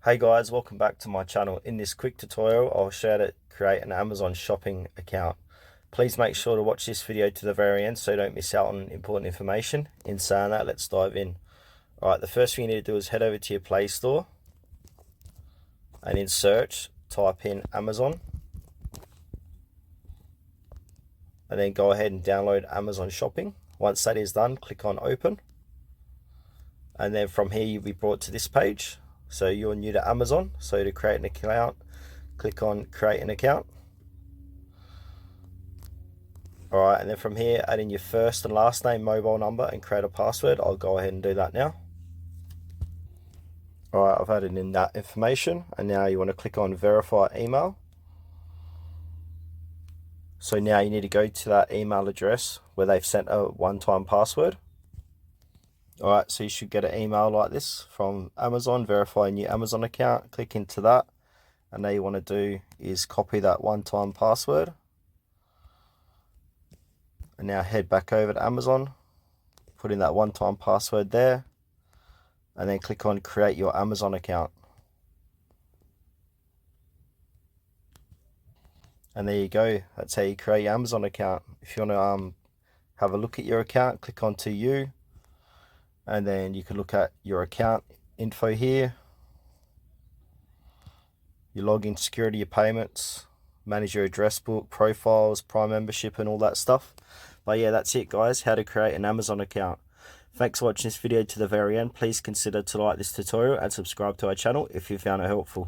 Hey guys, welcome back to my channel. In this quick tutorial, I'll show you how to create an Amazon shopping account. Please make sure to watch this video to the very end so you don't miss out on important information. In saying that, let's dive in. Alright, the first thing you need to do is head over to your Play Store and in search, type in Amazon. And then go ahead and download Amazon Shopping. Once that is done, click on Open. And then from here, you'll be brought to this page. So you're new to Amazon, so to create an account, click on create an account. Alright, and then from here, add in your first and last name, mobile number, and create a password. I'll go ahead and do that now. Alright, I've added in that information, and now you want to click on verify email. So now you need to go to that email address where they've sent a one-time password. Alright, so you should get an email like this from Amazon, verify a new Amazon account. Click into that, and now you want to do is copy that one-time password. And now head back over to Amazon, put in that one-time password there, and then click on create your Amazon account. And there you go, that's how you create your Amazon account. If you want to have a look at your account, click on to you. And then you can look at your account info here, your login, security, your payments, manage your address book, profiles, Prime membership, and all that stuff. But yeah, that's it guys, how to create an Amazon account. Thanks for watching this video to the very end. Please consider to like this tutorial and subscribe to our channel if you found it helpful.